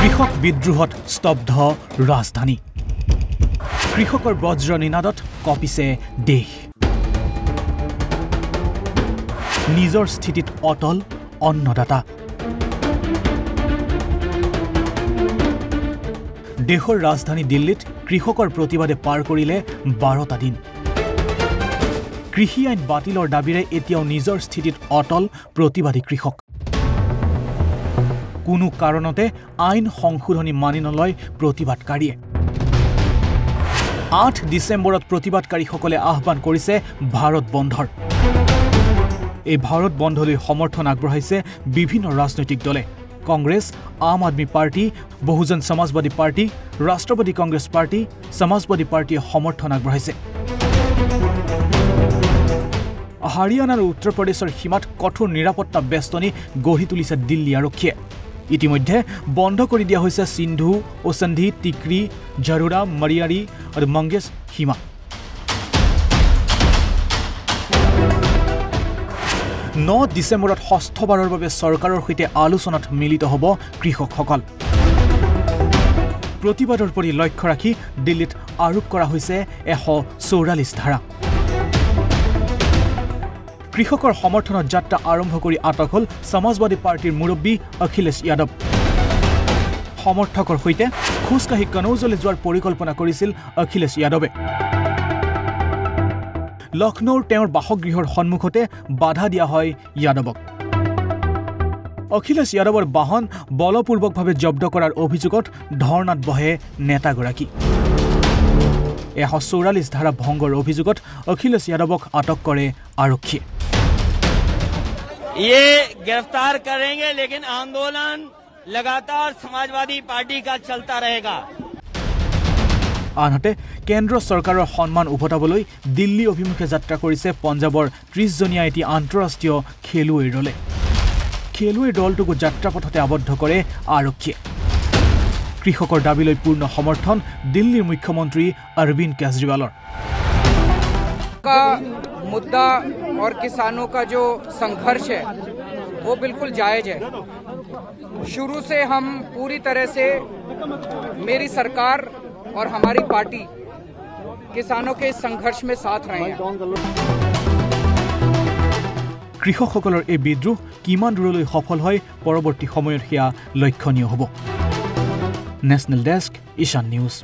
কৃষক বিদ্ৰোহত স্তব্ধ ৰাজধানী কৃষকৰ বজ্ৰ নিনাদত কঁপিছে দেশ নিজৰ স্থিতিত অটল অন্নদাতা দেশৰ ৰাজধানী দিল্লীত কৃষকৰ প্ৰতিবাদে পাৰ কৰিলে 12টা দিন কৃষি আইন বাতিলৰ দাবীৰে এতিয়াও নিজৰ স্থিতিত অটল প্ৰতিবাদী কৃষক কোনো কাৰণতে আইন সংশোধনী মানি নলয় প্ৰতিবাদকাৰীয়ে 8 ডিসেম্বৰত প্ৰতিবাদকাৰীসকলে আহ্বান কৰিছে ভাৰত বন্ধৰ এই ভাৰত বন্ধলৈ সমৰ্থন আগবঢ়াইছে বিভিন্ন ৰাজনৈতিক দলে কংগ্ৰেছ আম Aadmi party Bahujan Samajwadi party ৰাষ্ট্ৰবাদী Congress party সমাজবাদী পাৰ্টিয়ে সমৰ্থন আগবঢ়াইছে হাৰিয়ানা আৰু উত্তৰ প্ৰদেশৰ সীমাত কঠোৰ নিৰাপত্তা বেষ্টনী গঢ়ি তুলিছে দিল্লী আৰক্ষীয়ে ইতিমধ্যে বন্ধ কৰি দিয়া হৈছে সিন্ধু ওসন্ধি টিকৰি ঝৰুৰা মৰিয়াৰী আৰু মংগেশ সীমা 9 ডিসেম্বৰত ষষ্ঠবাৰৰ বাবে চৰকাৰৰ সৈতে আলোচনাত মিলিত হ'ব কৃষকসকল প্ৰতিবাদৰ পৰি লক্ষ্য ৰাখি দিল্লীত আৰোপ কৰা হৈছে 144 ধাৰা কৃষকৰ সমৰ্থনত যাত্ৰা আৰম্ভ কৰি আটক হল সমাজবাদী পাৰ্টিৰ মুৰব্বী অখিলেশ যাদৱ সমৰ্থকৰ সৈতে খুজকাহি কনৌজলৈ যোৱাৰ পৰিকল্পনা কৰিছিল অখিলেশ যাদৱে লক্ষ্ণৌৰ তেওঁৰ বাসগৃহৰ সন্মুখতে বাধা দিয়া হয় যাদৱক অখিলেশ যাদৱৰ বাহন বলপূৰ্বকভাৱে জব্দ কৰাৰ অভিযোগত ধৰ্ণাত বহে নেতাগৰাকী 144 ধাৰা ভংগৰ অভিযোগত অখিলেশ যাদৱক আটক কৰে আৰক্ষীয়ে ये गिरफ्तार करेंगे लेकिन आंदोलन लगातार समाजवादी पार्टी का चलता रहेगा আনহাতে কেন্দ্ৰ চৰকাৰৰ সন্মান উভতাবলৈ দিল্লী অভিমুখে যাত্ৰা কৰিছে পঞ্জাবৰ 30 জনীয়া এটি আন্তঃৰাষ্ট্ৰীয় খেলুৱৈৰ দলে খেলুৱৈৰ দলটোক যাত্ৰাপথতে আবদ্ধ কৰে আৰক্ষীয়ে কৃষকৰ দাবীলৈ পূৰ্ণ সমৰ্থন দিল্লীৰ মুখ্যমন্ত্ৰী অৰবিন্দ কেজৰিৱালৰ का मुद्दा और किसानों का जो संघर्ष है वो बिल्कुल जायज है शुरू से हम पूरी तरह से मेरी सरकार और हमारी पार्टी किसानों के संघर्ष में साथ रहे हैं কৃষকসকলৰ এই বিদ্ৰোহ কিমান দূৰলৈ সফল হয় পৰৱৰ্তী সময়ত হিয়া লক্ষণীয় হ'ব নেশনেল ডেস্ক ঈশান নিউজ